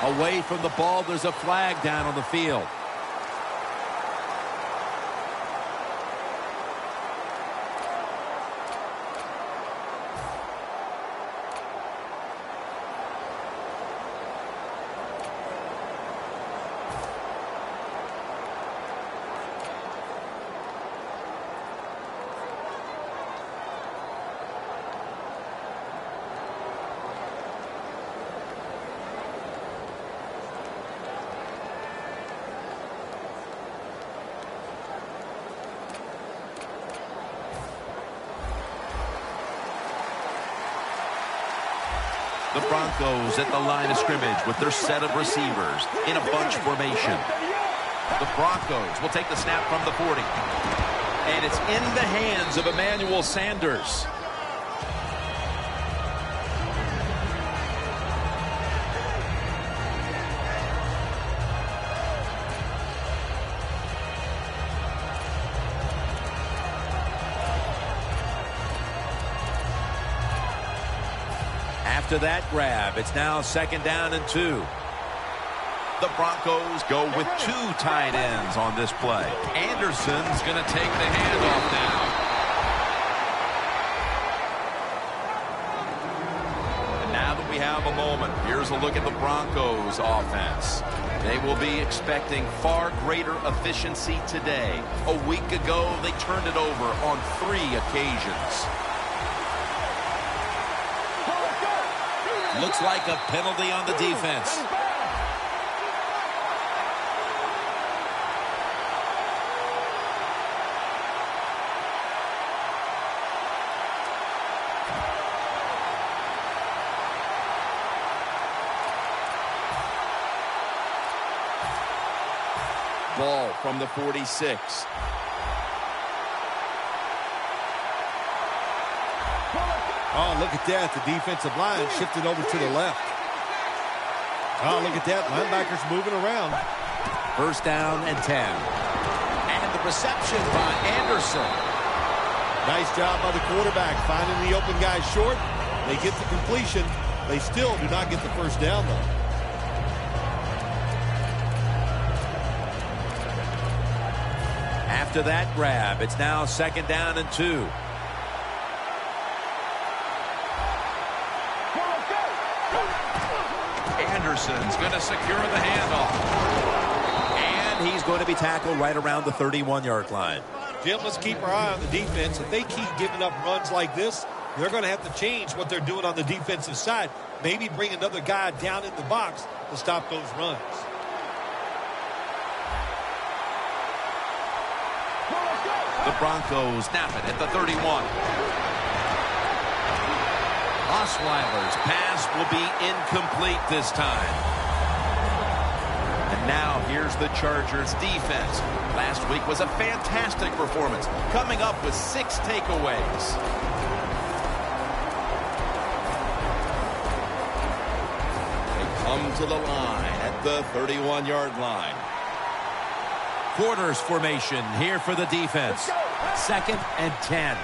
Away from the ball, there's a flag down on the field. The Broncos at the line of scrimmage with their set of receivers in a bunch formation. The Broncos will take the snap from the 40. And it's in the hands of Emmanuel Sanders. After that grab, it's now 2nd down and 2. The Broncos go with 2 tight ends on this play. Anderson's going to take the handoff now. And now that we have a moment, here's a look at the Broncos offense. They will be expecting far greater efficiency today. A week ago, they turned it over on 3 occasions. Looks like a penalty on the defense. Ball from the 46. Oh, look at that. The defensive line shifted over to the left. Oh, look at that. Linebackers moving around. 1st down and 10. And the reception by Anderson. Nice job by the quarterback finding the open guy short. They get the completion. They still do not get the 1st down, though. After that grab, it's now 2nd down and 2. Anderson's going to secure the handoff. And he's going to be tackled right around the 31-yard line. Jim, let's keep our eye on the defense. If they keep giving up runs like this, they're going to have to change what they're doing on the defensive side. Maybe bring another guy down in the box to stop those runs. The Broncos snap it at the 31. Osweiler's pass will be incomplete this time. And now here's the Chargers defense. Last week was a fantastic performance, coming up with 6 takeaways. They come to the line at the 31-yard line. Quarters formation here for the defense. 2nd and 10.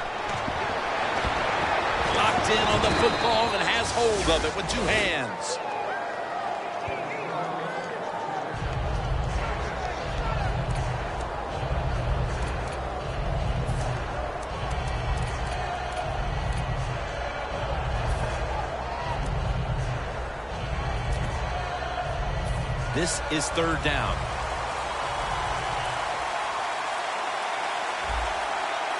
Locked in on the football and has hold of it with 2 hands. This is 3rd down.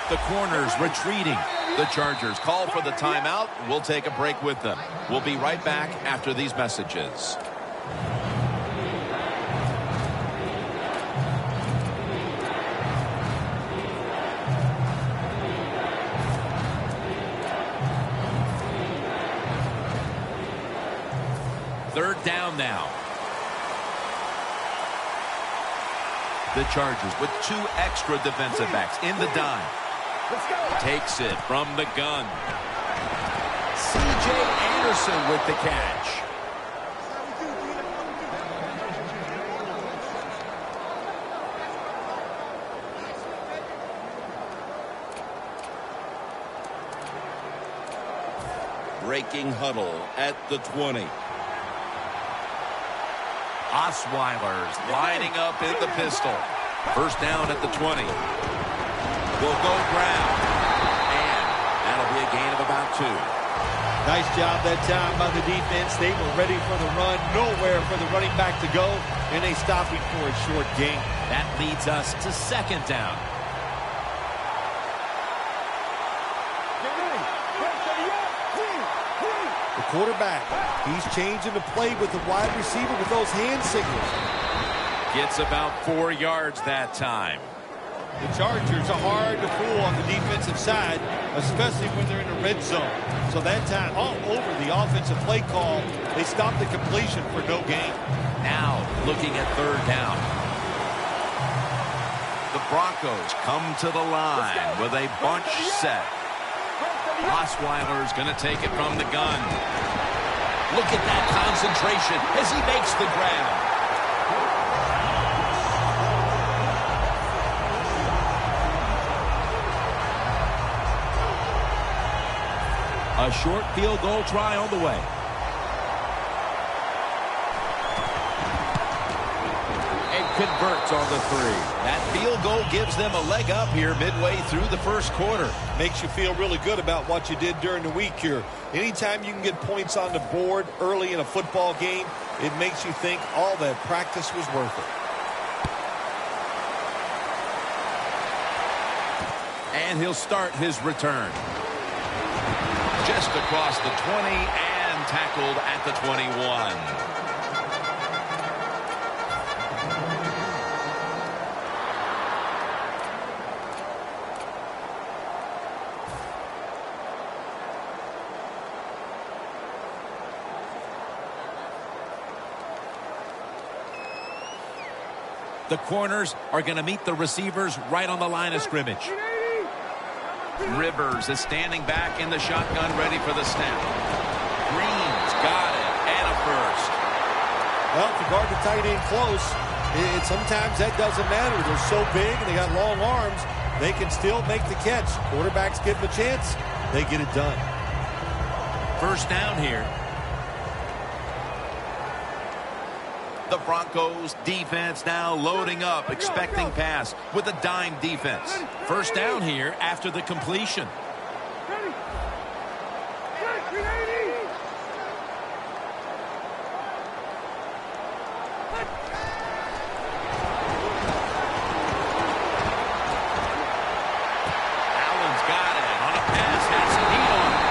The corners retreating. The Chargers call for the timeout. We'll take a break with them. We'll be right back after these messages. Third down now. The Chargers with 2 extra defensive backs in the dime. Takes it from the gun. C.J. Anderson with the catch. Breaking huddle at the 20. Osweiler's lining up in the pistol. First down at the 20. Will go ground. And that'll be a gain of about 2. Nice job that time by the defense. They were ready for the run. Nowhere for the running back to go. And they stopped him for a short gain. That leads us to second down. The quarterback, he's changing the play with the wide receiver with those hand signals. Gets about 4 yards that time. The Chargers are hard to fool on the defensive side, especially when they're in the red zone. So that time, all over the offensive play call, they stopped the completion for no gain. Now, looking at third down. The Broncos come to the line with a bunch set. Osweiler's going to take it from the gun. Look at that concentration as he makes the grab. A short field goal try on the way. And converts on the 3. That field goal gives them a leg up here midway through the first quarter. Makes you feel really good about what you did during the week here. Anytime you can get points on the board early in a football game, it makes you think all that practice was worth it. And he'll start his return. Just across the 20 and tackled at the 21. The corners are going to meet the receivers right on the line of scrimmage. Rivers is standing back in the shotgun, ready for the snap. Green's got it, and a first. Well, to guard the tight end close, sometimes that doesn't matter. They're so big and they got long arms, they can still make the catch. Quarterbacks give them a chance, they get it done. First down here. The Broncos defense now loading up, expecting pass with a dime defense. First down here after the completion. Allen's got it on a pass, has some heat on it.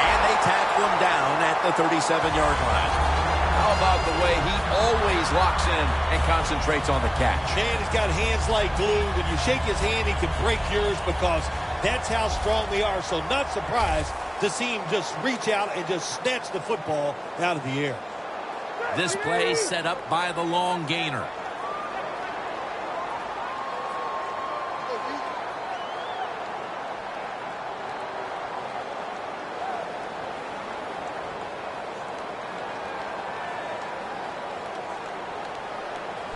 And they tackle him down at the 37-yard line. How about the way he always locks in and concentrates on the catch? Man, he's got hands like glue. When you shake his hand, he can break yours because that's how strong they are. So not surprised to see him just reach out and just snatch the football out of the air. This play set up by the long gainer.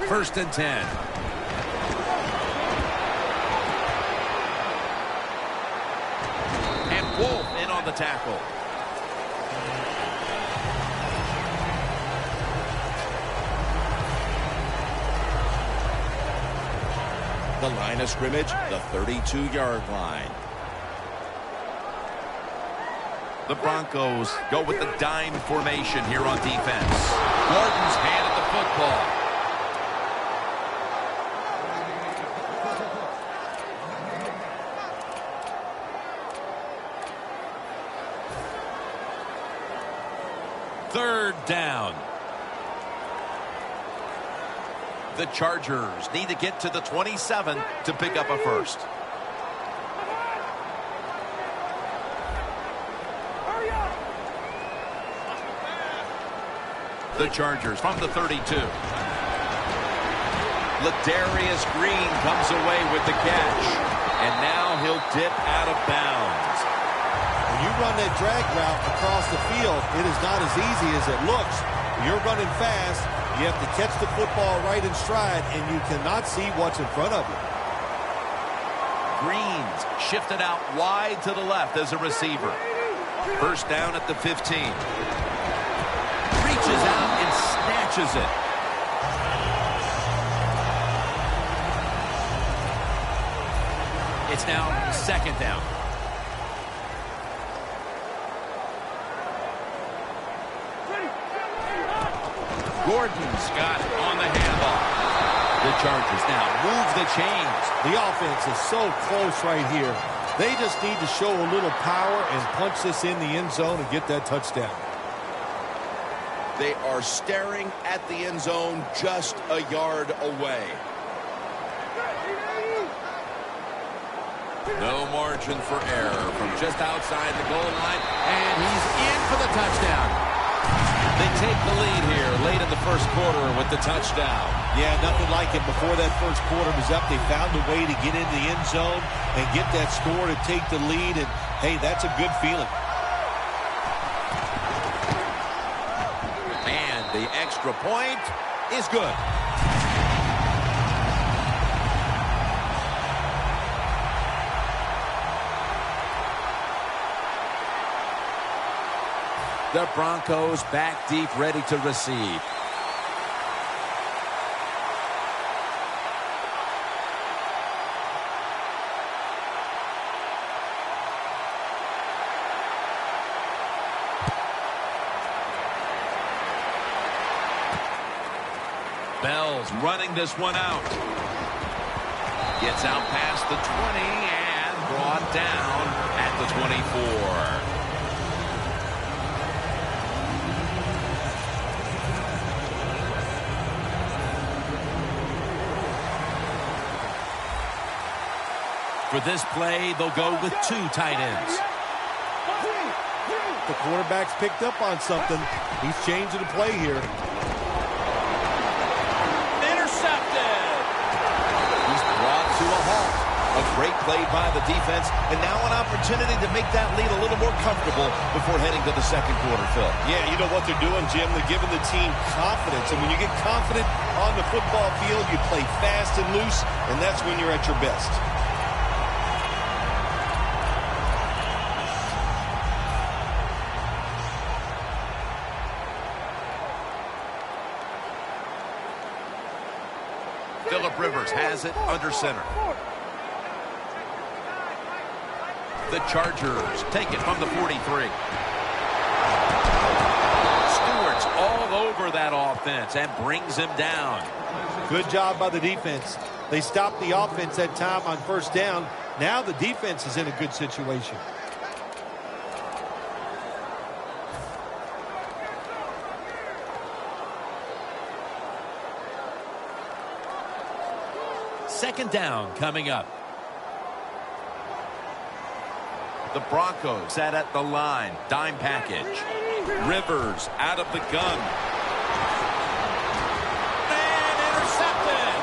First and 10. And Wolf in on the tackle. The line of scrimmage, the 32-yard line. The Broncos go with the dime formation here on defense. Gordon's handed the football. Third down. The Chargers need to get to the 27 to pick up a first. The Chargers from the 32. Ladarius Green comes away with the catch. And now he'll dip out of bounds. When you run that drag route across the field, it is not as easy as it looks. You're running fast. You have to catch the football right in stride, and you cannot see what's in front of you. Green's shifted out wide to the left as a receiver. First down at the 15. Reaches out and snatches it. It's now 2nd down. Gordon's got it on the handoff. The Chargers now move the chains. The offense is so close right here. They just need to show a little power and punch this in the end zone and get that touchdown. They are staring at the end zone just a yard away. No margin for error from just outside the goal line, and he's in for the touchdown. They take the lead here late in the first quarter with the touchdown. Yeah, nothing like it. Before that first quarter was up, they found a way to get into the end zone and get that score to take the lead, and, hey, that's a good feeling. And the extra point is good. The Broncos back deep, ready to receive. Bell's running this one out. Gets out past the 20 and brought down at the 24. For this play, they'll go with 2 tight ends. The quarterback's picked up on something. He's changing the play here. Intercepted! He's brought to a halt. A great play by the defense, and now an opportunity to make that lead a little more comfortable before heading to the second quarter, Phil. Yeah, you know what they're doing, Jim? They're giving the team confidence. And when you get confident on the football field, you play fast and loose, and that's when you're at your best. Phillip Rivers has it under center. The Chargers take it from the 43. Stewart's all over that offense and brings him down. Good job by the defense. They stopped the offense that time on first down. Now the defense is in a good situation. Second down coming up. The Broncos set at the line. Dime package. Rivers out of the gun. And intercepted.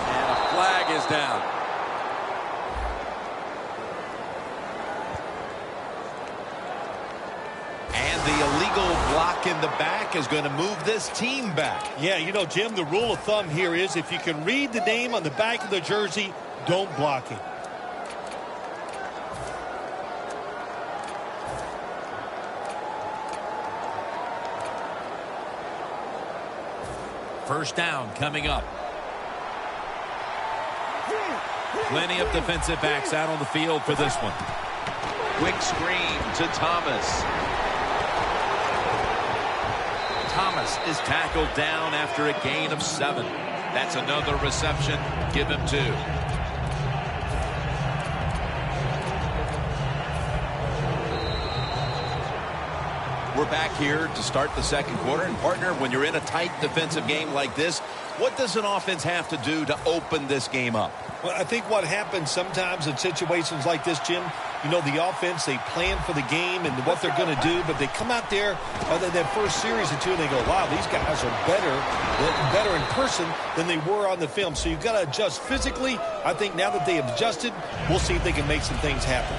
And a flag is down. And the illegal block in the back is going to move this team back. Yeah, you know, Jim, the rule of thumb here is if you can read the name on the back of the jersey, don't block him. First down coming up. Plenty of defensive backs out on the field for this one. Quick screen to Thomas. Thomas is tackled down after a gain of 7. That's another reception. Give him 2. We're back here to start the second quarter. And, partner, when you're in a tight defensive game like this, what does an offense have to do to open this game up? Well, I think what happens sometimes in situations like this, Jim, you know, the offense, they plan for the game and what they're going to do, but they come out there that first series or two and they go, wow, these guys are better in person than they were on the film. So you've got to adjust physically. I think now that they have adjusted, we'll see if they can make some things happen.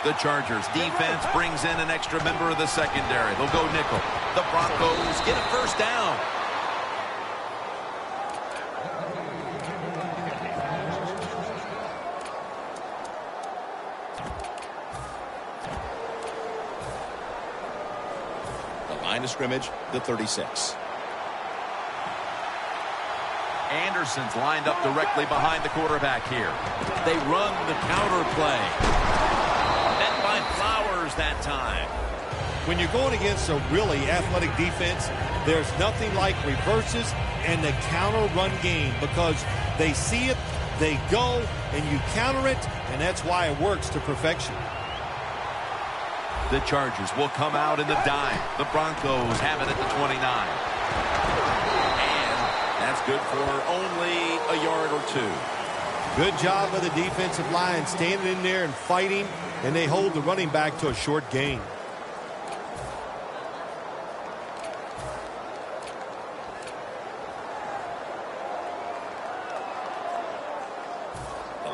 The Chargers defense brings in an extra member of the secondary. They'll go nickel. The Broncos get a first down. Line of scrimmage, the 36. Anderson's lined up directly behind the quarterback here. They run the counter play. Met by Flowers that time. When you're going against a really athletic defense, there's nothing like reverses and the counter run game, because they see it, they go, and you counter it, and that's why it works to perfection. The Chargers will come out in the dime. The Broncos have it at the 29. And that's good for only a yard or two. Good job of the defensive line standing in there and fighting, and they hold the running back to a short gain.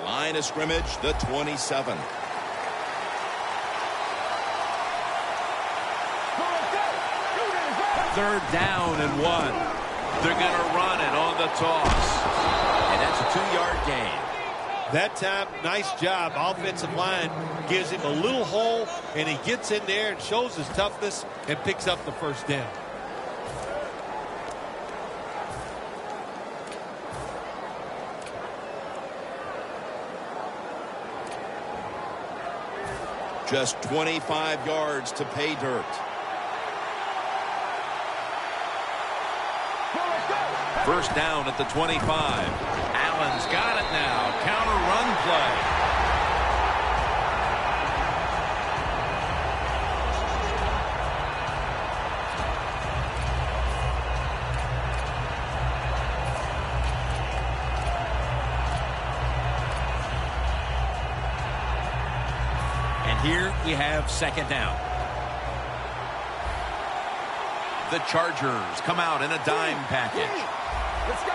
Line of scrimmage, the 27. Third down and 1. They're going to run it on the toss. And that's a 2-yard gain. That time, nice job. Offensive line gives him a little hole, and he gets in there and shows his toughness and picks up the first down. Just 25 yards to pay dirt. First down at the 25. Allen's got it now. Counter run play. And here we have second down. The Chargers come out in a dime package. Let's go.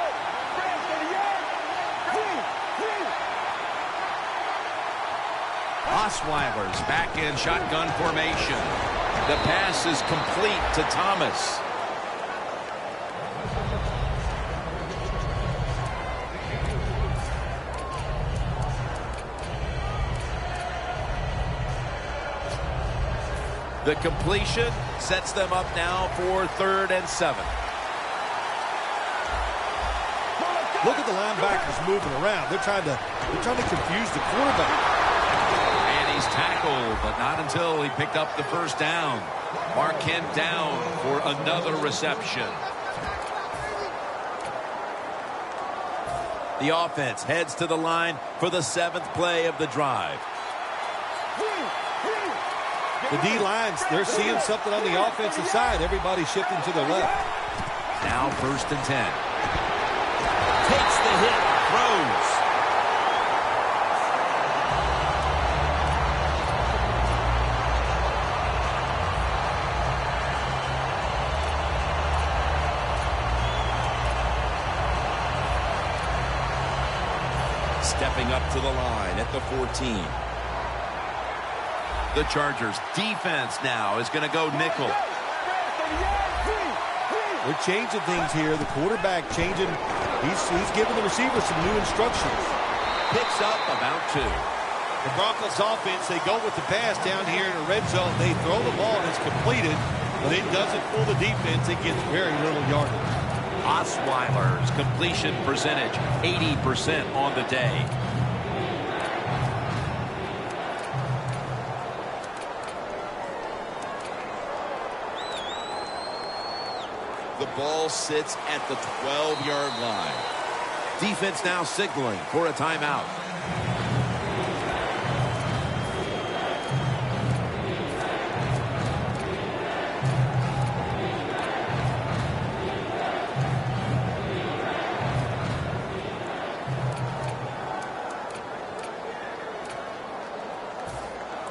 Osweiler's back in shotgun formation. The pass is complete to Thomas. The completion sets them up now for 3rd and 7. Look at the linebackers moving around. They're trying to confuse the quarterback. And he's tackled, but not until he picked up the first down. Marquette down for another reception. The offense heads to the line for the 7th play of the drive. The D-lines, they're seeing something on the offensive side. Everybody's shifting to the left. Now 1st and 10. Takes the hit, throws. Stepping up to the line at the 14. The Chargers defense now is going to go nickel. They're changing things here. The quarterback changing. He's giving the receiver some new instructions. Picks up about 2. The Broncos offense, they go with the pass down here in the red zone. They throw the ball and it's completed, but it doesn't fool the defense. It gets very little yardage. Osweiler's completion percentage, 80% on the day. The ball sits at the 12-yard line. Defense now signaling for a timeout.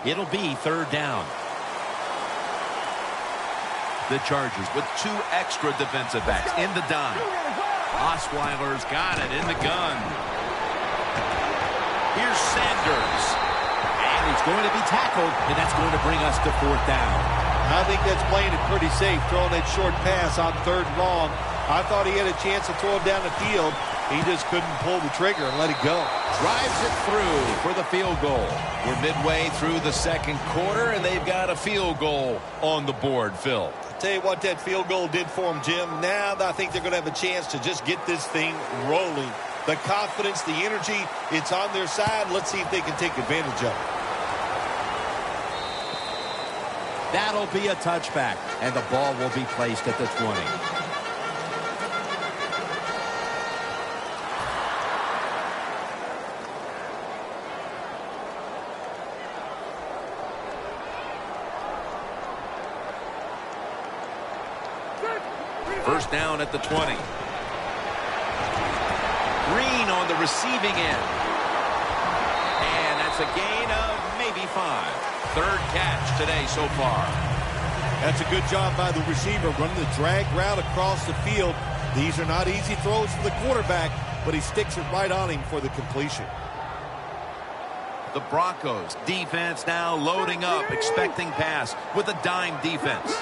It'll be 3rd down. The Chargers with 2 extra defensive backs in the dime. Osweiler's got it in the gun. Here's Sanders. And he's going to be tackled, and that's going to bring us to 4th down. I think that's playing it pretty safe, throwing that short pass on 3rd and long. I thought he had a chance to throw it down the field, He just couldn't pull the trigger and let it go. Drives it through for the field goal. We're midway through the second quarter, and they've got a field goal on the board, Phil. Tell you what that field goal did for them, Jim. Now I think they're going to have a chance to just get this thing rolling. The confidence, the energy, it's on their side. Let's see if they can take advantage of it. That'll be a touchback, and the ball will be placed at the 20. First down at the 20. Green on the receiving end. And that's a gain of maybe 5. Third catch today so far. That's a good job by the receiver running the drag route across the field. These are not easy throws for the quarterback, but he sticks it right on him for the completion. The Broncos defense now loading up, expecting pass with a dime defense.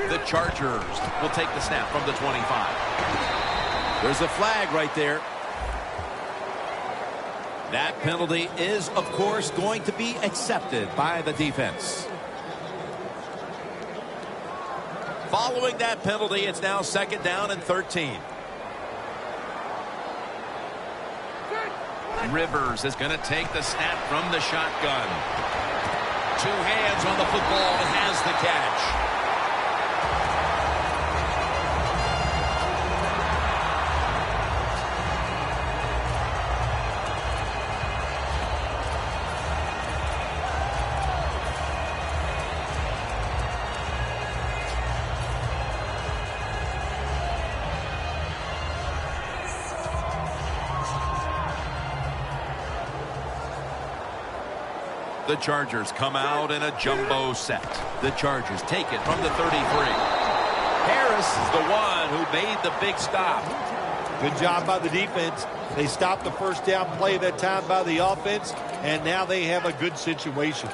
The Chargers will take the snap from the 25. There's a flag right there. That penalty is, of course, going to be accepted by the defense. Following that penalty, it's now second down and 13. Rivers is going to take the snap from the shotgun. 2 hands on the football and has the catch. The Chargers come out in a jumbo set. The Chargers take it from the 33. Harris is the one who made the big stop. Good job by the defense. They stopped the first down play that time by the offense, and now they have a good situation.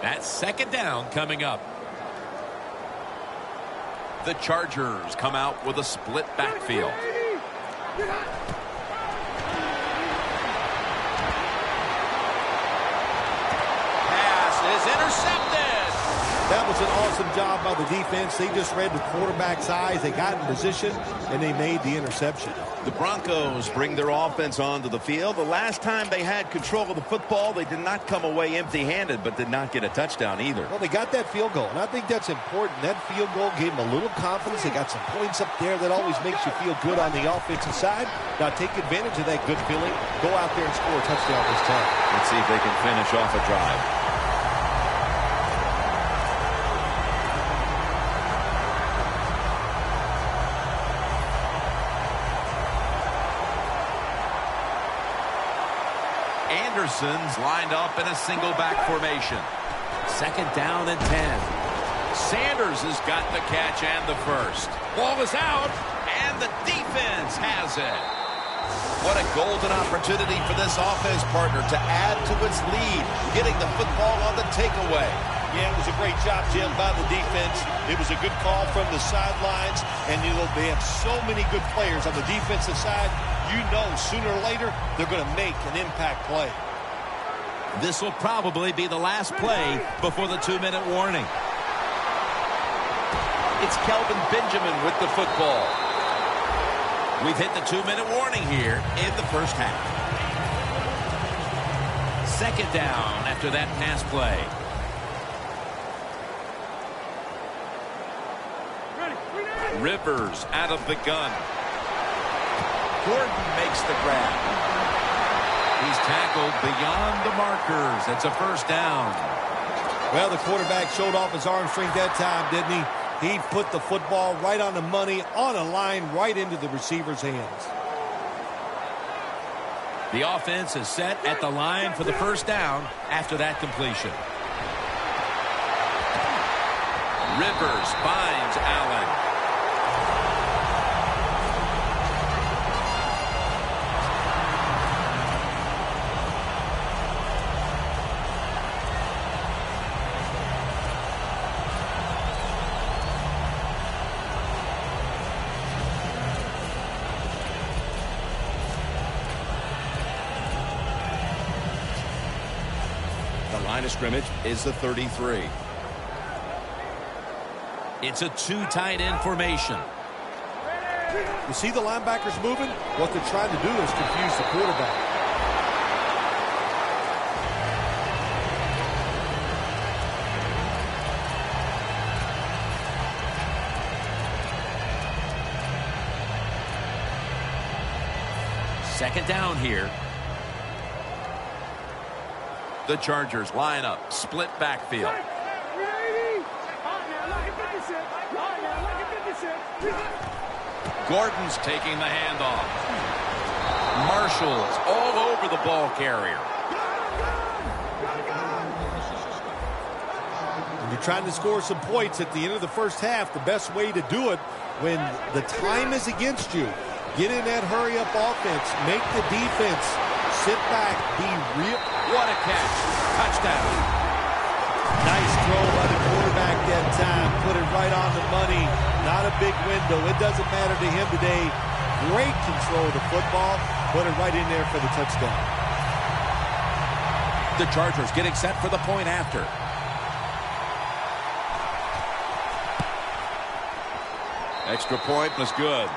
That's second down coming up. The Chargers come out with a split backfield. Pass is intercepted. That was an awesome job by the defense. They just read the quarterback's eyes. They got in position, and they made the interception. The Broncos bring their offense onto the field. The last time they had control of the football, they did not come away empty-handed, but did not get a touchdown either. Well, they got that field goal, and I think that's important. That field goal gave them a little confidence. They got some points up there that always makes you feel good on the offensive side. Now take advantage of that good feeling. Go out there and score a touchdown this time. Let's see if they can finish off a drive. Anderson's lined up in a single back formation. Second down and 10. Sanders has got the catch and the first. Ball is out, and the defense has it. What a golden opportunity for this offense partner to add to its lead, getting the football on the takeaway. Yeah, it was a great job, Jim, by the defense. It was a good call from the sidelines, and you know they have so many good players on the defensive side. You know sooner or later they're going to make an impact play. This will probably be the last play before the 2-minute warning. It's Kelvin Benjamin with the football. We've hit the 2-minute warning here in the first half. Second down after that pass play. Rivers out of the gun. Gordon makes the grab. He's tackled beyond the markers. It's a first down. Well, the quarterback showed off his arm strength that time, didn't he? He put the football right on the money, on a line, right into the receiver's hands. The offense is set at the line for the first down after that completion. Rivers finds Allen. The line of scrimmage is the 33. It's a two tight end formation. You see the linebackers moving? What they're trying to do is confuse the quarterback. Second down here. The Chargers line up, split backfield. Gordon's taking the handoff. Marshall's all over the ball carrier. When you're trying to score some points at the end of the first half, the best way to do it when the time is against you, get in that hurry-up offense, make the defense sit back, be real. What a catch. Touchdown. Nice throw by the quarterback that time. Put it right on the money. Not a big window. It doesn't matter to him today. Great control of the football. Put it right in there for the touchdown. The Chargers getting set for the point after. Extra point was good.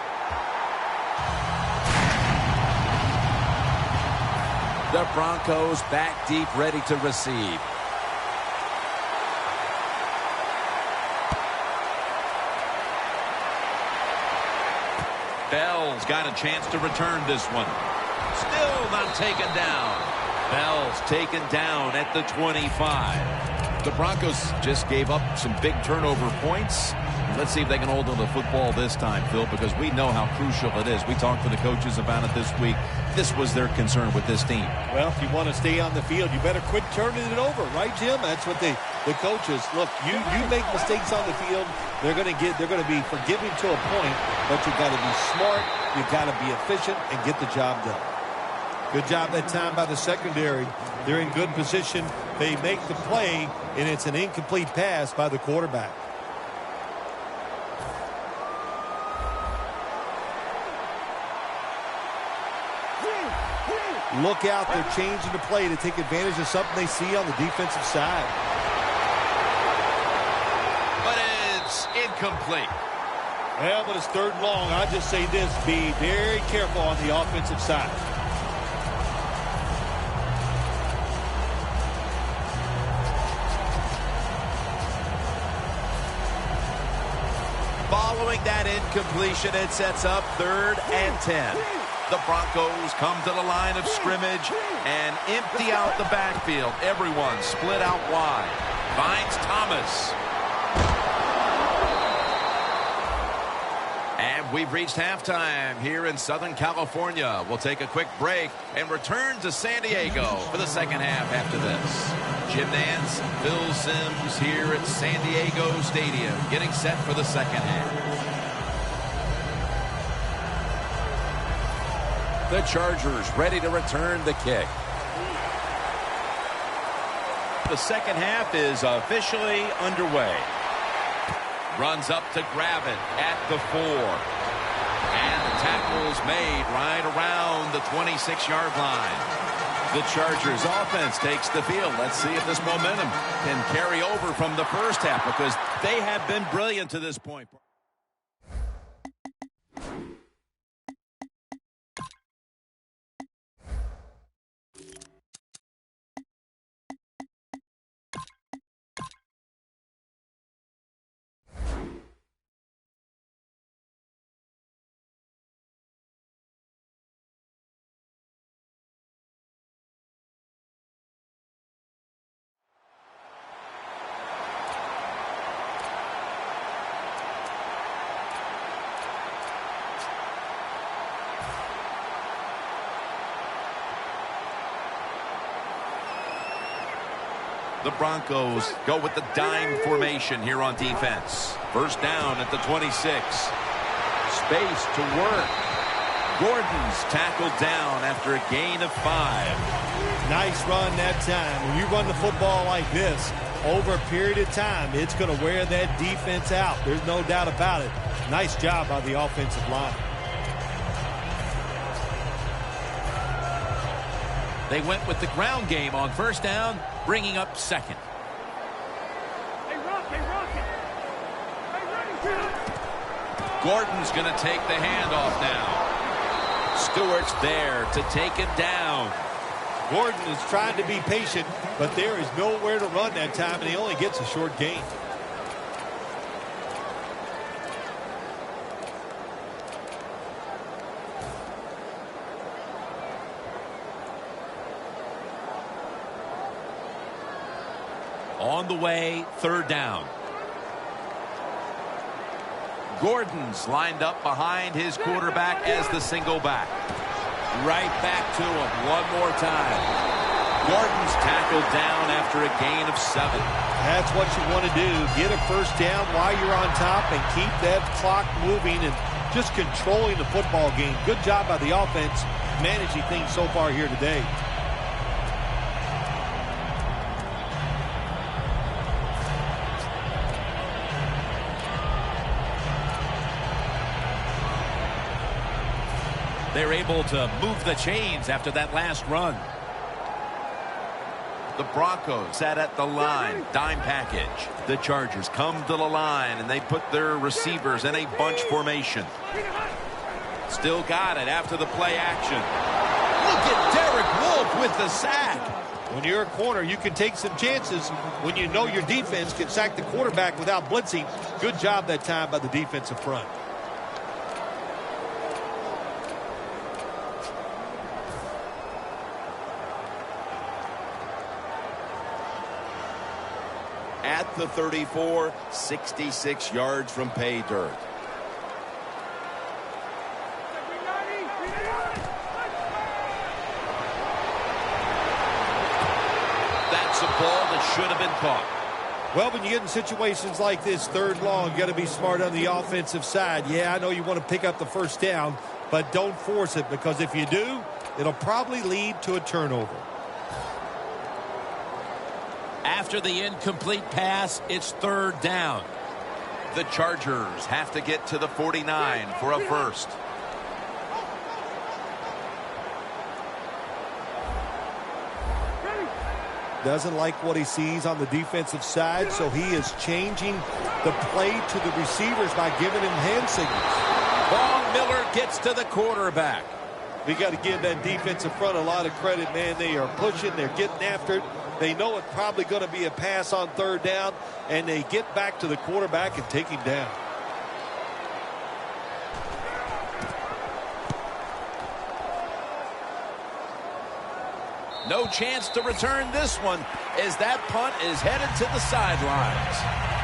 The Broncos back deep, ready to receive. Bell's got a chance to return this one. Still not taken down. Bell's taken down at the 25. The Broncos just gave up some big turnover points. Let's see if they can hold on to the football this time, Phil, because we know how crucial it is. We talked to the coaches about it this week. This was their concern with this team. Well, if you want to stay on the field, you better quit turning it over, right, Jim? That's what the coaches look. You make mistakes on the field, they're going to be forgiving to a point, but you got to be smart, you got to be efficient, and get the job done. Good job that time by the secondary. They're in good position. They make the play, and it's an incomplete pass by the quarterback. Look out, they're changing the play to take advantage of something they see on the defensive side. But it's incomplete. Well, but it's third and long. I just say this, be very careful on the offensive side. Following that incompletion, it sets up 3rd and 10. The Broncos come to the line of scrimmage and empty out the backfield. Everyone split out wide. Finds Thomas. And we've reached halftime here in Southern California. We'll take a quick break and return to San Diego for the second half after this. Jim Nance, Phil Simms here at San Diego Stadium, getting set for the second half. The Chargers ready to return the kick. The second half is officially underway. Runs up to grab it at the 4. And the tackle's made right around the 26-yard line. The Chargers offense takes the field. Let's see if this momentum can carry over from the first half, because they have been brilliant to this point. The Broncos go with the dime formation here on defense. First down at the 26. Space to work. Gordon's tackled down after a gain of 5. Nice run that time. When you run the football like this, over a period of time, it's going to wear that defense out. There's no doubt about it. Nice job by the offensive line. They went with the ground game on first down, bringing up second. Gordon's going to take the handoff now. Stewart's there to take him down. Gordon is trying to be patient, but there is nowhere to run that time, and he only gets a short gain. On the way, third down. Gordon's lined up behind his quarterback as the single back. Right back to him one more time. Gordon's tackled down after a gain of 7. That's what you want to do. Get a first down while you're on top and keep that clock moving and just controlling the football game. Good job by the offense managing things so far here today. They're able to move the chains after that last run. The Broncos sat at the line, dime package. The Chargers come to the line, and they put their receivers in a bunch formation. Still got it after the play action. Look at Derek Wolfe with the sack. When you're a corner, you can take some chances when you know your defense can sack the quarterback without blitzing. Good job that time by the defensive front. At the 34, 66 yards from pay dirt. That's a ball that should have been caught. Well, when you get in situations like this, third long, you got to be smart on the offensive side. Yeah, I know you want to pick up the first down, but don't force it, because if you do, it'll probably lead to a turnover. After the incomplete pass, it's third down. The Chargers have to get to the 49 for a first. Doesn't like what he sees on the defensive side, so he is changing the play to the receivers by giving him hand signals. Von Miller gets to the quarterback. We got to give that defensive front a lot of credit, man. They are pushing, they're getting after it. They know it's probably going to be a pass on third down, and they get back to the quarterback and take him down. No chance to return this one as that punt is headed to the sidelines.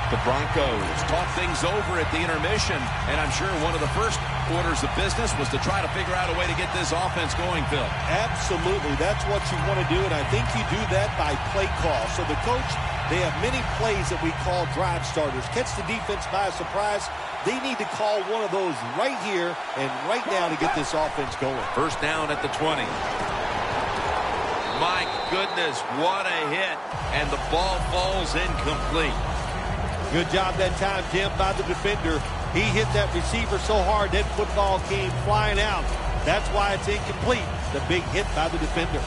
The Broncos talk things over at the intermission, and I'm sure one of the first orders of business was to try to figure out a way to get this offense going, Phil. Absolutely. That's what you want to do, and I think you do that by play call. So the coach, they have many plays that we call drive starters. Catch the defense by surprise. They need to call one of those right here and right now to get this offense going. First down at the 20. My goodness, what a hit, and the ball falls incomplete. Good job that time, Jim, by the defender. He hit that receiver so hard that football came flying out. That's why it's incomplete. The big hit by the defender.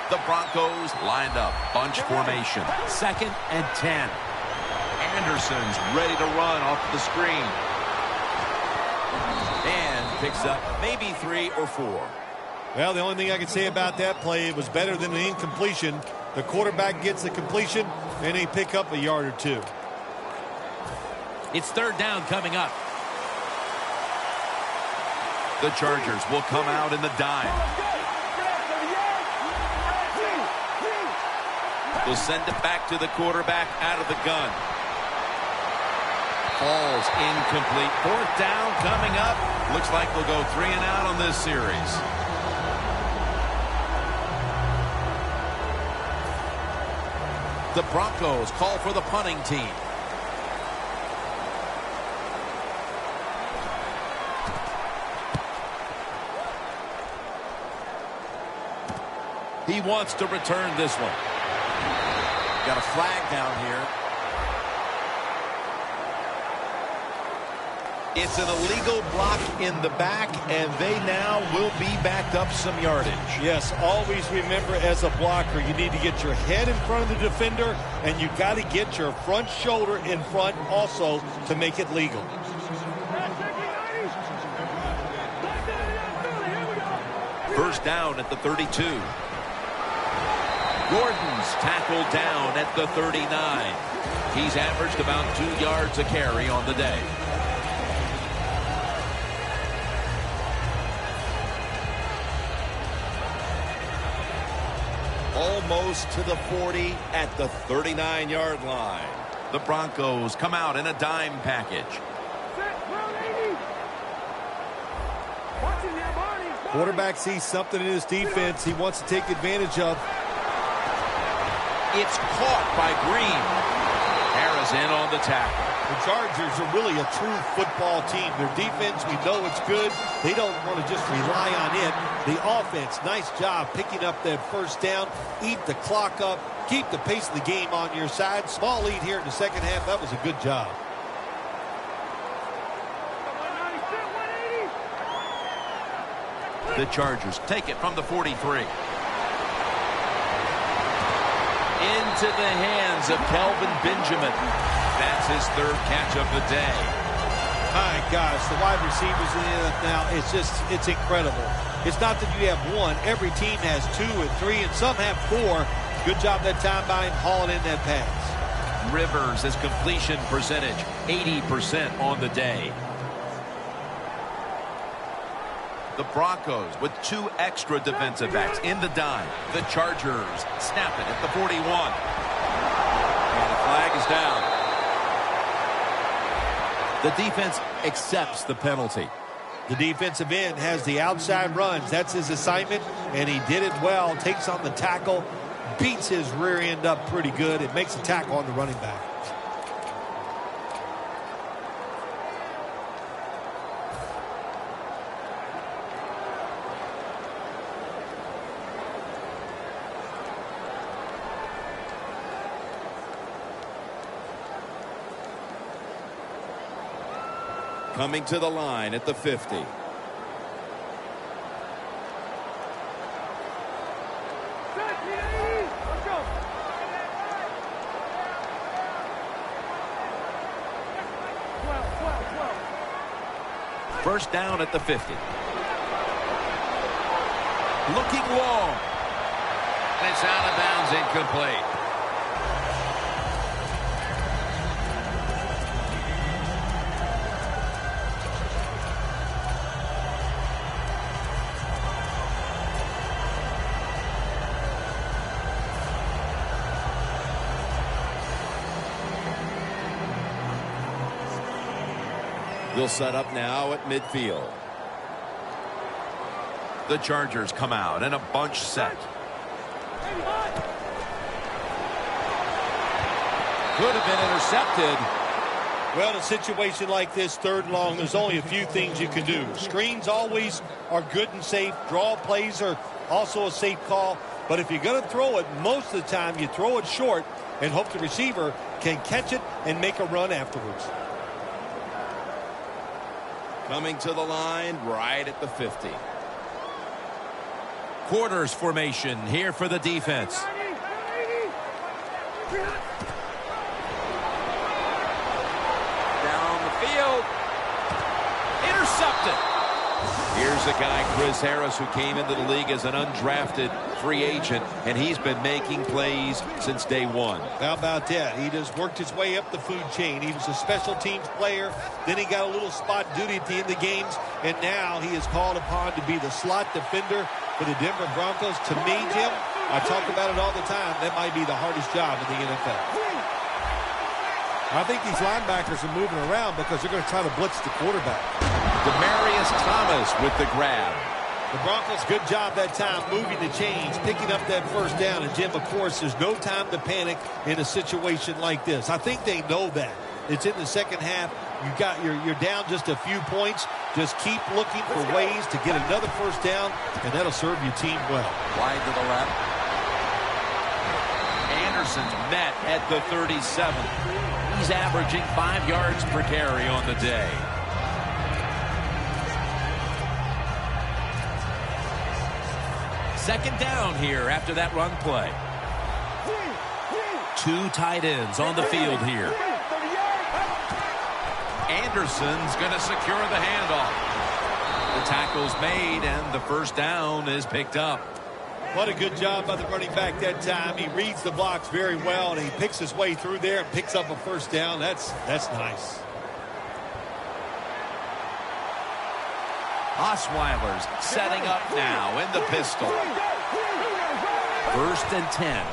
The Broncos lined up, bunch formation. Second and 10. Anderson's ready to run off the screen. And picks up maybe 3 or 4. Well, the only thing I can say about that play, it was better than an incompletion. The quarterback gets the completion, and they pick up a yard or 2. It's third down coming up. The Chargers will come out in the dime. They'll send it back to the quarterback out of the gun. Falls incomplete. Fourth down coming up. Looks like they'll go 3 and out on this series. The Broncos call for the punting team. He wants to return this one. Got a flag down here. It's an illegal block in the back, and they now will be backed up some yardage. Yes, always remember as a blocker, you need to get your head in front of the defender, and you've got to get your front shoulder in front also to make it legal. First down at the 32. Gordon's tackled down at the 39. He's averaged about 2 yards a carry on the day. Almost to the 40 at the 39-yard line. The Broncos come out in a dime package. Quarterback sees something in his defense he wants to take advantage of. It's caught by Green. Harris in on the tackle. The Chargers are really a true football team. Their defense, we know it's good. They don't want to just rely on it. The offense, nice job picking up that first down. Eat the clock up. Keep the pace of the game on your side. Small lead here in the second half. That was a good job. The Chargers take it from the 43. Into the hands of Kelvin Benjamin. That's his third catch of the day. My gosh, the wide receivers in the NFL, it's incredible. It's not that you have one. Every team has 2 and 3, and some have 4. Good job that time by him hauling in that pass. Rivers, his completion percentage, 80% on the day. The Broncos with 2 extra defensive backs in the dime. The Chargers snap it at the 41. And the flag is down. The defense accepts the penalty. The defensive end has the outside runs. That's his assignment, and he did it well. Takes on the tackle, beats his rear end up pretty good. It makes a tackle on the running back. Coming to the line at the 50. First down at the 50. Looking long. And it's out of bounds, incomplete. They'll set up now at midfield. The Chargers come out in a bunch set. Could have been intercepted. Well, in a situation like this, 3rd and long, there's only a few things you can do. Screens always are good and safe. Draw plays are also a safe call. But if you're going to throw it, most of the time you throw it short and hope the receiver can catch it and make a run afterwards. Coming to the line right at the 50. Quarters formation here for the defense. Down the field. Intercepted. Here's a guy, Chris Harris, who came into the league as an undrafted free agent, and he's been making plays since day one. How about that? He just worked his way up the food chain. He was a special teams player. Then he got a little spot duty at the end of the games, and now he is called upon to be the slot defender for the Denver Broncos. To me, Jim, I talk about it all the time. That might be the hardest job in the NFL. I think these linebackers are moving around because they're going to try to blitz the quarterback. Demaryius Thomas with the grab. The Broncos, good job that time moving the chains, picking up that first down. And, Jim, of course, there's no time to panic in a situation like this. I think they know that. It's in the second half. You're down just a few points. Just keep looking for ways to get another first down, and that'll serve your team well. Wide to the left. Anderson's met at the 37. He's averaging 5 yards per carry on the day. Second down here after that run play. 2 tight ends on the field here. Anderson's going to secure the handoff. The tackle's made, and the first down is picked up. What a good job by the running back that time. He reads the blocks very well, and he picks his way through there and picks up a first down. That's nice. Osweiler's setting up now in the pistol. 1st and 10.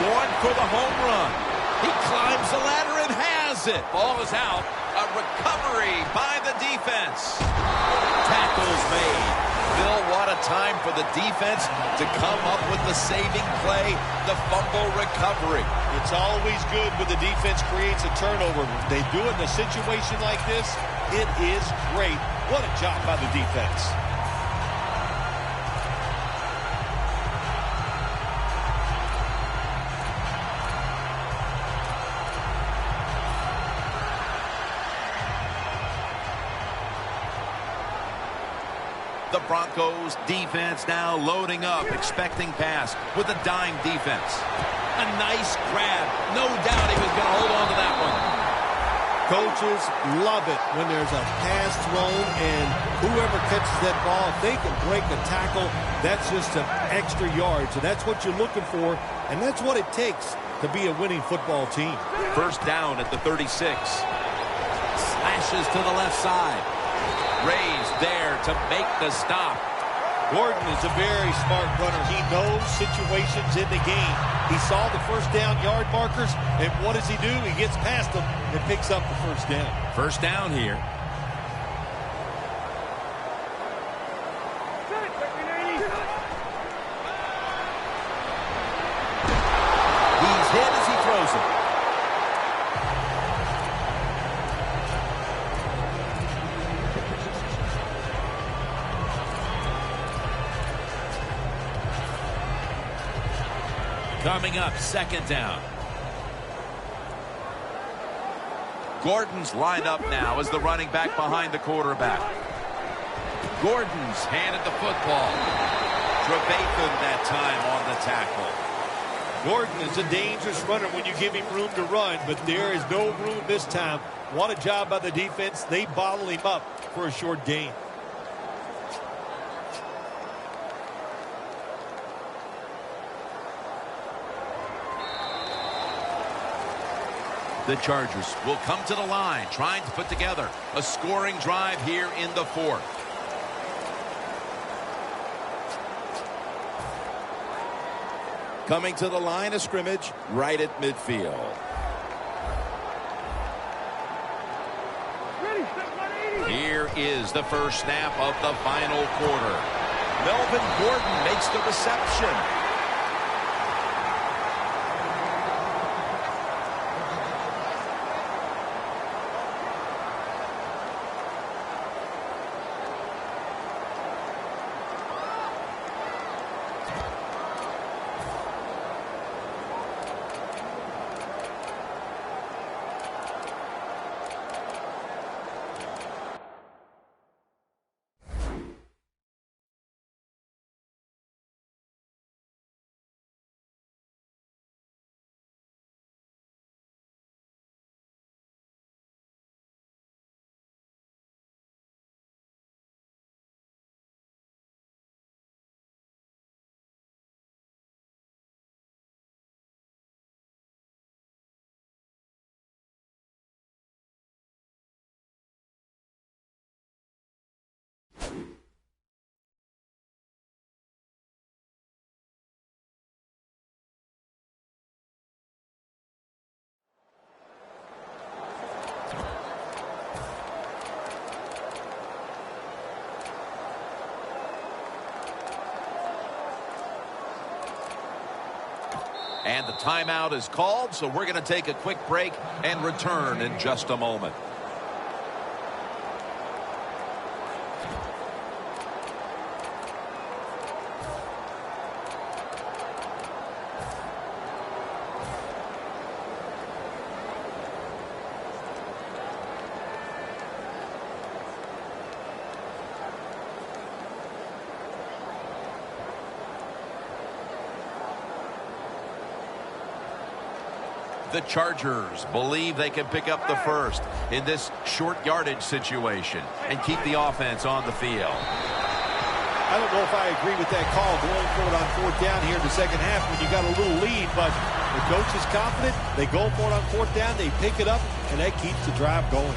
Going for the home run. He climbs the ladder and has it. Ball is out. A recovery by the defense. Tackles made. Bill, what a time for the defense to come up with the saving play, the fumble recovery. It's always good when the defense creates a turnover. When they do it in a situation like this, it is great. What a job by the defense. The Broncos defense now loading up, expecting pass with a dime defense. A nice grab. No doubt he was going to hold on to that one. Coaches love it when there's a pass thrown, and whoever catches that ball, if they can break a tackle, that's just some extra yards. And that's what you're looking for, and that's what it takes to be a winning football team. First down at the 36. Slashes to the left side. Raised there to make the stop. Gordon is a very smart runner. He knows situations in the game. He saw the first down yard markers, and what does he do? He gets past them and picks up the first down. First down here. He's hit as he throws it. Coming up, second down. Gordon's lined up now as the running back behind the quarterback. Gordon's handed the football. Trevathan that time on the tackle. Gordon is a dangerous runner when you give him room to run, but there is no room this time. What a job by the defense. They bottle him up for a short gain. The Chargers will come to the line, trying to put together a scoring drive here in the 4th. Coming to the line of scrimmage, right at midfield. Here is the first snap of the final quarter. Melvin Gordon makes the reception. And the timeout is called, so we're going to take a quick break and return in just a moment. The Chargers believe they can pick up the first in this short yardage situation and keep the offense on the field. I don't know if I agree with that call going for it on fourth down here in the second half when you got a little lead, but the coach is confident. They go for it on fourth down, they pick it up, and that keeps the drive going.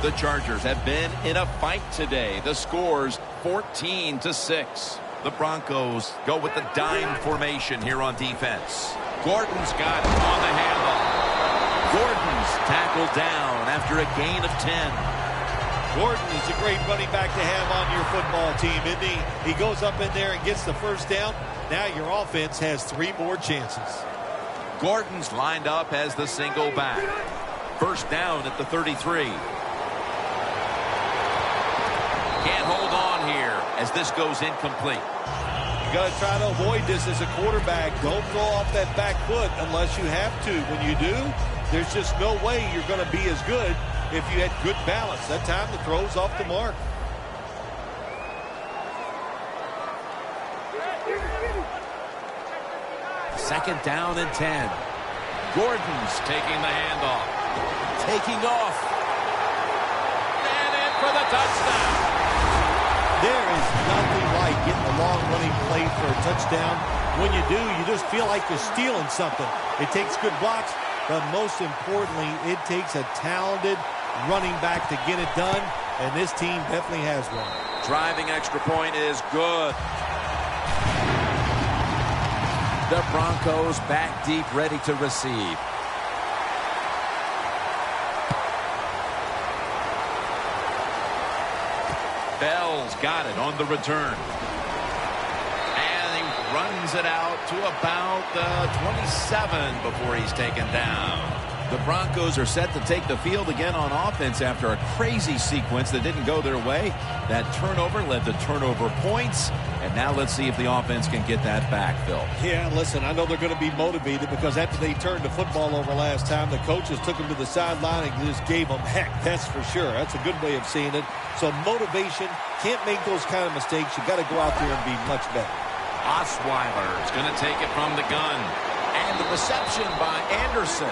The Chargers have been in a fight today. The score's 14-6. The Broncos go with the dime formation here on defense. Gordon's got it on the handoff. Gordon's tackled down after a gain of 10. Gordon is a great running back to have on your football team, isn't he? He goes up in there and gets the first down. Now your offense has 3 more chances. Gordon's lined up as the single back. First down at the 33. Can't hold on here as this goes incomplete. You got to try to avoid this as a quarterback. Don't throw off that back foot unless you have to. When you do, there's just no way you're going to be as good if you had good balance. That time the throw's off the mark. Second down and 10. Gordon's taking the handoff. Taking off. And in for the touchdown. There is nothing like getting a long-running play for a touchdown. When you do, you just feel like you're stealing something. It takes good blocks, but most importantly, it takes a talented running back to get it done, and this team definitely has one. Driving extra point is good. The Broncos back deep, ready to receive. Bell's got it on the return. And he runs it out to about the 27 before he's taken down. The Broncos are set to take the field again on offense after a crazy sequence that didn't go their way. That turnover led to turnover points. And now let's see if the offense can get that back, Phil. Yeah, listen, I know they're going to be motivated because after they turned the football over last time, the coaches took them to the sideline and just gave them heck. That's for sure. That's a good way of seeing it. So motivation, can't make those kind of mistakes. You got to go out there and be much better. Osweiler's going to take it from the gun. And the reception by Anderson.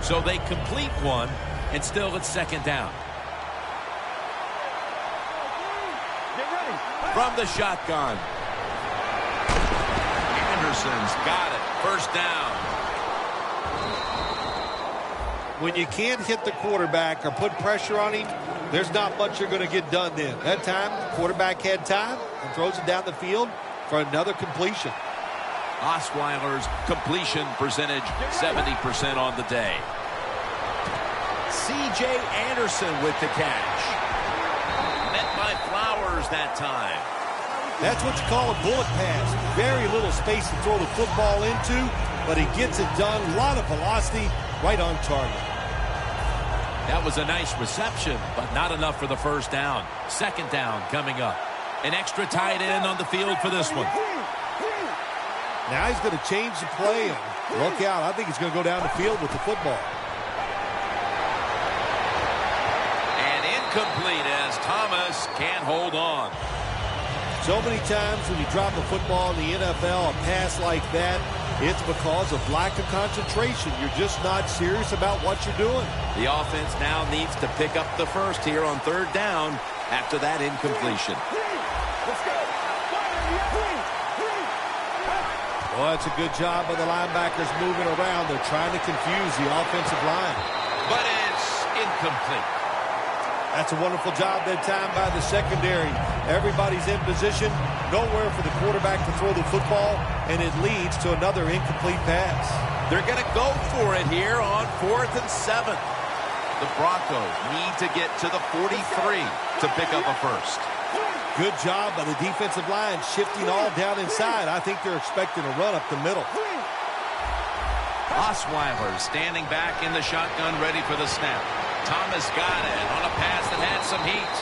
So they complete one, and still it's second down. Get ready. From the shotgun. Anderson's got it. First down. When you can't hit the quarterback or put pressure on him, there's not much you're going to get done then. That time, the quarterback had time and throws it down the field for another completion. Osweiler's completion percentage 70% on the day. C.J. Anderson with the catch. Met by Flowers that time. That's what you call a bullet pass. Very little space to throw the football into, but he gets it done. A lot of velocity, right on target. That was a nice reception, but not enough for the first down. Second down coming up. An extra tight end on the field for this one. Now he's going to change the play, and look out. I think he's going to go down the field with the football. And incomplete as Thomas can't hold on. So many times when you drop a football in the NFL, a pass like that, it's because of lack of concentration. You're just not serious about what you're doing. The offense now needs to pick up the first here on third down after that incompletion. Let's go. Well, that's a good job by the linebackers moving around. They're trying to confuse the offensive line. But it's incomplete. That's a wonderful job that time by the secondary. Everybody's in position, nowhere for the quarterback to throw the football, and it leads to another incomplete pass. They're going to go for it here on 4th and 7. The Broncos need to get to the 43 to pick up a first. Good job by the defensive line, shifting all down inside. I think they're expecting a run up the middle. Osweiler standing back in the shotgun, ready for the snap. Thomas got it on a pass that had some heat.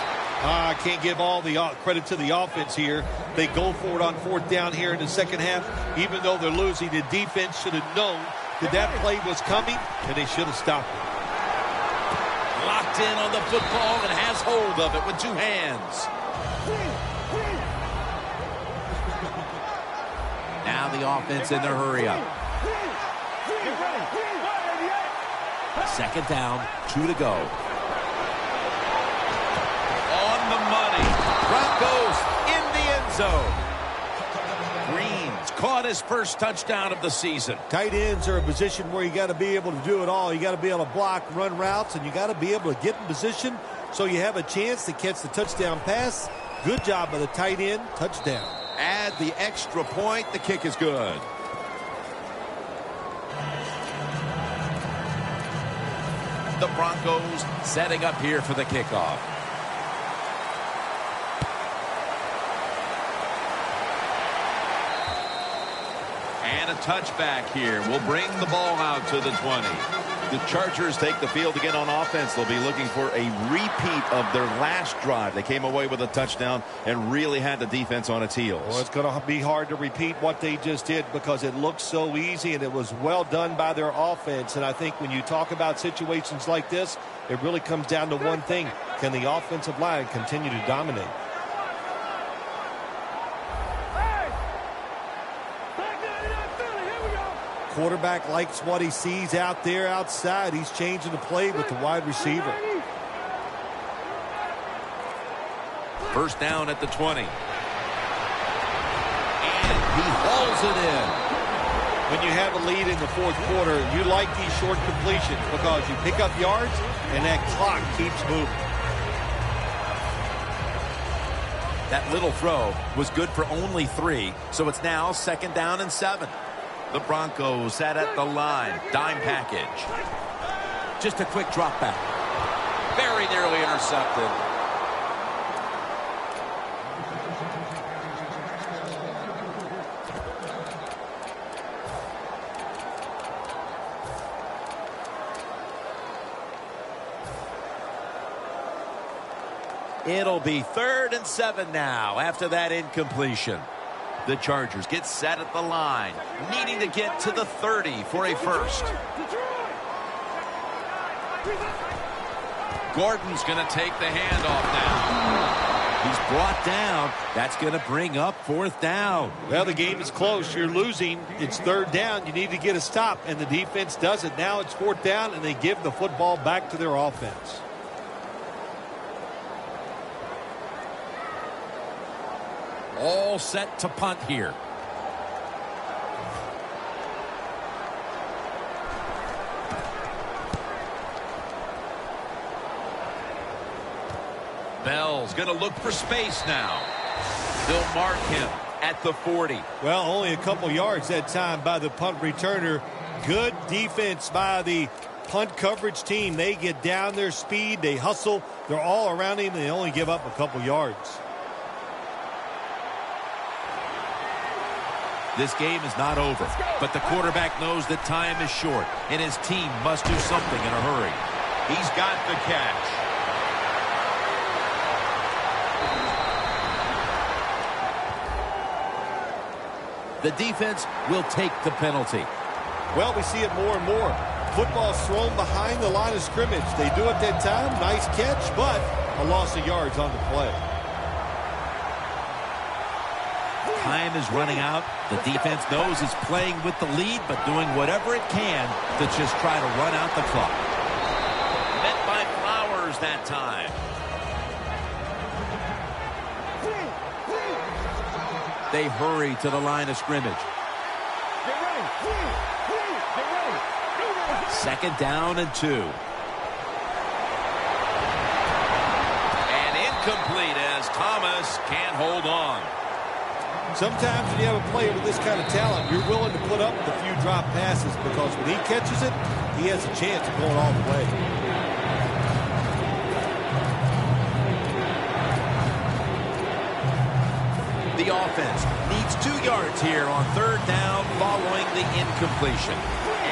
I can't give all the credit to the offense here. They go for it on 4th down here in the second half. Even though they're losing, the defense should have known that play was coming, and they should have stopped it. Locked in on the football and has hold of it with 2 hands. Now the offense in their hurry up. 2nd down, 2 to go. On the money. Broncos in the end zone. Green's caught his first touchdown of the season. Tight ends are a position where you got to be able to do it all. You got to be able to block, run routes, and you got to be able to get in position so you have a chance to catch the touchdown pass. Good job by the tight end. Touchdown. Add the extra point. The kick is good. The Broncos setting up here for the kickoff. And a touchback here will bring the ball out to the 20. The Chargers take the field again on offense. They'll be looking for a repeat of their last drive. They came away with a touchdown and really had the defense on its heels. Well, it's going to be hard to repeat what they just did because it looked so easy and it was well done by their offense. And I think when you talk about situations like this, it really comes down to one thing. Can the offensive line continue to dominate? Quarterback likes what he sees out there outside. He's changing the play with the wide receiver. 1st down at the 20. And he hauls it in. When you have a lead in the 4th quarter, you like these short completions because you pick up yards and that clock keeps moving. That little throw was good for only 3, so it's now 2nd down and 7. The Broncos sat at the line. Dime package. Just a quick drop back. Very nearly intercepted. It'll be 3rd and 7 now after that incompletion. The Chargers get set at the line, needing to get to the 30 for a first. Gordon's going to take the handoff now. He's brought down. That's going to bring up 4th down. Well, the game is close. You're losing. It's 3rd down. You need to get a stop, and the defense does it. Now it's 4th down, and they give the football back to their offense. All set to punt here. Bell's going to look for space now. They'll mark him at the 40. Well, only a couple yards that time by the punt returner. Good defense by the punt coverage team. They get down their speed. They hustle. They're all around him. They only give up a couple yards. This game is not over, but the quarterback knows that time is short, and his team must do something in a hurry. He's got the catch. The defense will take the penalty. Well, we see it more and more. Football's thrown behind the line of scrimmage. They do it that time. Nice catch, but a loss of yards on the play. Time is running out. The defense knows it's playing with the lead, but doing whatever it can to just try to run out the clock. Met by Flowers that time. They hurry to the line of scrimmage. Get ready. Get ready. 2nd down and 2. And Incomplete as Thomas can't hold on. Sometimes when you have a player with this kind of talent, you're willing to put up with a few drop passes because when he catches it, he has a chance of going all the way. The offense needs 2 yards here on 3rd down following the incompletion.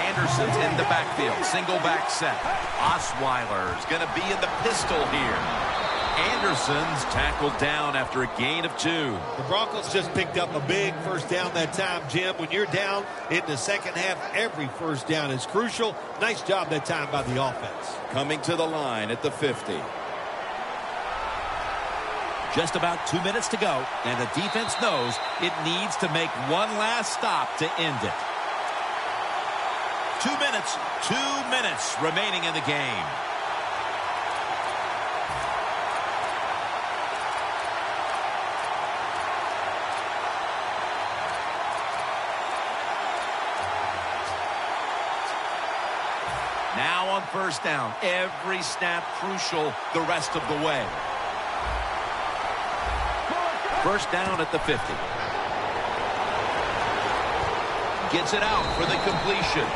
Anderson's in the backfield. Single back set. Osweiler's going to be in the pistol here. Anderson's tackled down after a gain of 2. The Broncos just picked up a big first down that time, Jim. When you're down in the second half, every first down is crucial. Nice job that time by the offense. Coming to the line at the 50. Just about 2 minutes to go, and the defense knows it needs to make one last stop to end it. 2 minutes remaining in the game. Now on first down, every snap crucial the rest of the way. First down at the 50. Gets it out for the completion.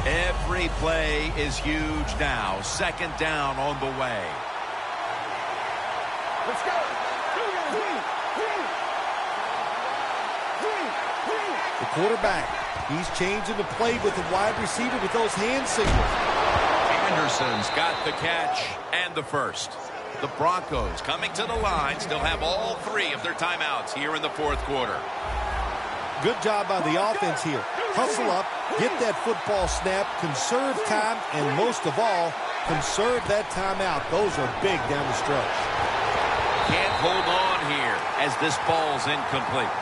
Every play is huge now. 2nd down on the way. Let's go. The quarterback, he's changing the play with the wide receiver with those hand signals. Anderson's got the catch and the first. The Broncos coming to the line still have all 3 of their timeouts here in the 4th quarter. Good job by the offense here. Hustle up, get that football snap, conserve time, and most of all, conserve that timeout. Those are big down the stretch. Can't hold on here as this ball's incomplete.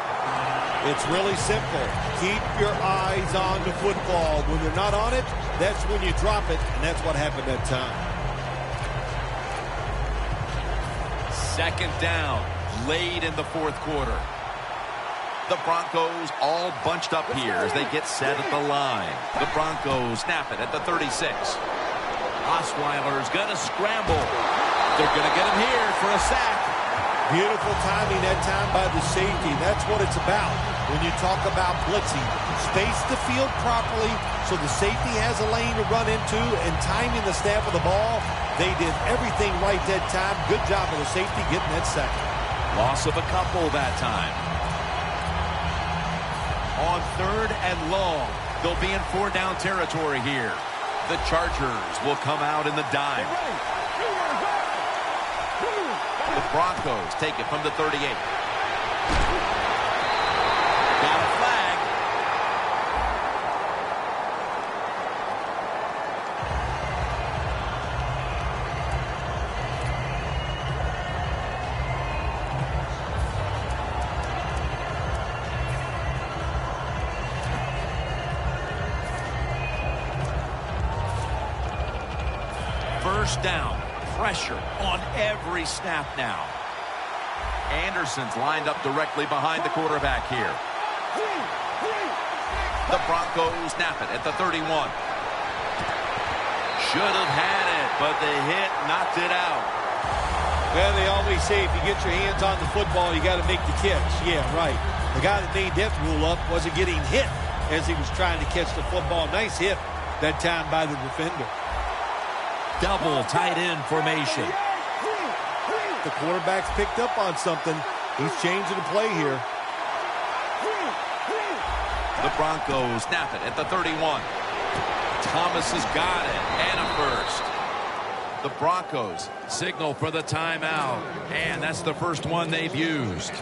It's really simple. Keep your eyes on the football. When you're not on it, that's when you drop it, and that's what happened that time. 2nd down, late in the 4th quarter. The Broncos all bunched up here as they get set at the line. The Broncos snap it at the 36. Osweiler's going to scramble. They're going to get him here for a sack. Beautiful timing that time by the safety. That's what it's about when you talk about blitzing. Space the field properly so the safety has a lane to run into, and timing the snap of the ball. They did everything right that time. Good job of the safety getting that sack. Loss of a couple that time. On 3rd and long, they'll be in 4-down territory here. The Chargers will come out in the dime. The Broncos take it from the 38. Got a flag. First down. Pressure on every snap now. Anderson's lined up directly behind the quarterback here. The Broncos snap it at the 31. Should have had it, but the hit knocked it out. Well, they always say if you get your hands on the football, you got to make the catch. Yeah, right. The guy that made that rule up wasn't getting hit as he was trying to catch the football. Nice hit that time by the defender. Double tight end formation. The quarterback's picked up on something. He's changing the play here. The Broncos snap it at the 31. Thomas has got it, and a first. The Broncos signal for the timeout, and that's the first one they've used.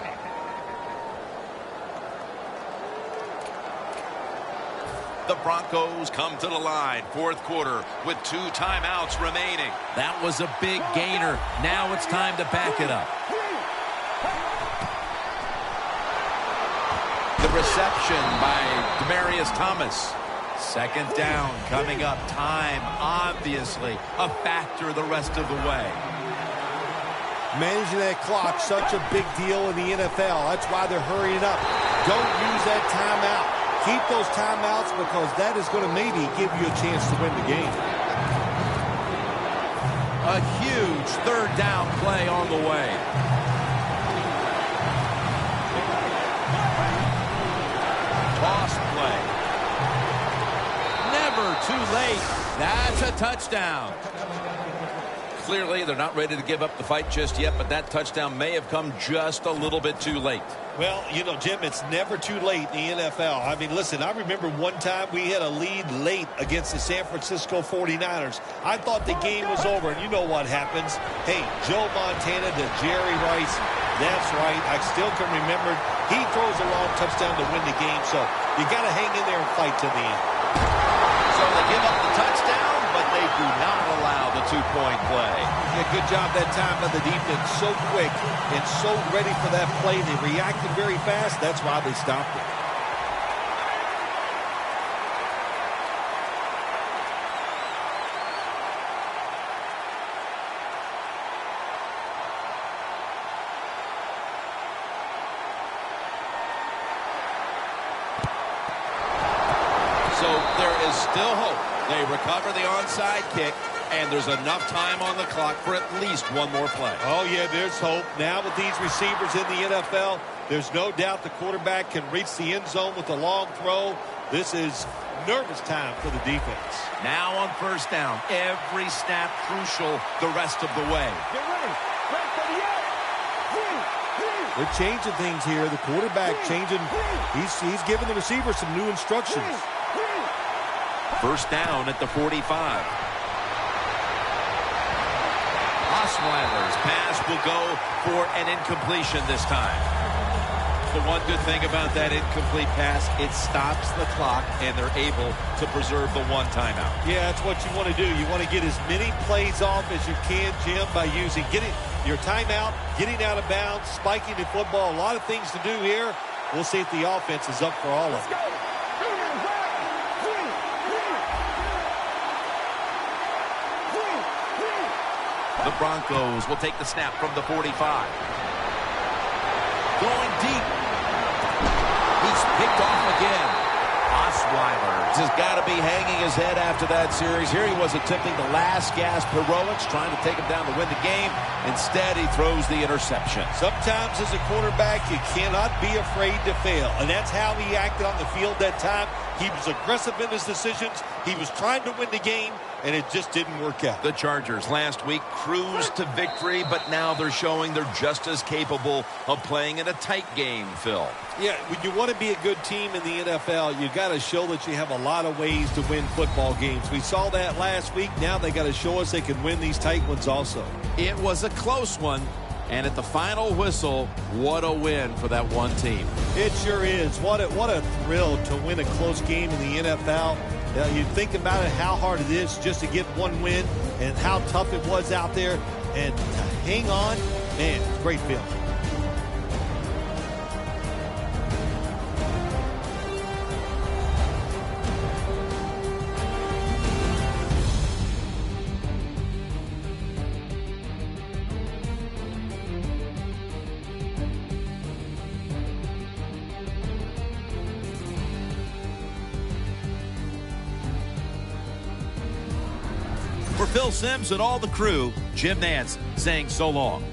The Broncos come to the line, 4th quarter, with 2 timeouts remaining. That was a big gainer. Now it's time to back it up. The reception by Demaryius Thomas. 2nd down coming up. Time, obviously, a factor the rest of the way. Managing that clock, such a big deal in the NFL. That's why they're hurrying up. Don't use that timeout. Keep those timeouts because that is going to maybe give you a chance to win the game. A huge third down play on the way. Toss play. Never too late. That's a touchdown. Clearly, they're not ready to give up the fight just yet, but that touchdown may have come just a little bit too late. Well, you know, Jim, it's never too late in the NFL. I mean, listen, I remember one time we had a lead late against the San Francisco 49ers. I thought the game was over, and you know what happens. Hey, Joe Montana to Jerry Rice. That's right. I still can remember. He throws a long touchdown to win the game, so you got to hang in there and fight to the end. So they give up the touchdown, but they do not allow the two-point play. Yeah, good job that time by the defense. So quick and so ready for that play. They reacted very fast. That's why they stopped it. So there is still hope. They recover the onside kick, and there's enough time on the clock for at least one more play. Oh, yeah, there's hope. Now with these receivers in the NFL, there's no doubt the quarterback can reach the end zone with a long throw. This is nervous time for the defense. Now on first down, every snap crucial the rest of the way. Get ready. Ready for the air. They're changing things here. The quarterback changing. He's giving the receiver some new instructions. First down at the 45. Osweiler's pass will go for an incompletion this time. The one good thing about that incomplete pass, it stops the clock, and they're able to preserve the one timeout. Yeah, that's what you want to do. You want to get as many plays off as you can, Jim, by getting your timeout, getting out of bounds, spiking the football. A lot of things to do here. We'll see if the offense is up for all of them. The Broncos will take the snap from the 45. Going deep. He's picked off again. Osweiler has got to be hanging his head after that series. Here he was attempting the last gasp heroics, trying to take him down to win the game. Instead, he throws the interception. Sometimes as a quarterback, you cannot be afraid to fail. And that's how he acted on the field that time. He was aggressive in his decisions. He was trying to win the game, and it just didn't work out. The Chargers last week cruised to victory, but now they're showing they're just as capable of playing in a tight game, Phil. Yeah, when you want to be a good team in the NFL, you got to show that you have a lot of ways to win football games. We saw that last week. Now they got to show us they can win these tight ones also. It was a close one, and at the final whistle, what a win for that one team. It sure is. What a thrill to win a close game in the NFL. You think about it, how hard it is just to get one win and how tough it was out there. And to hang on, man, great feeling. For Phil Simms and all the crew, Jim Nantz saying so long.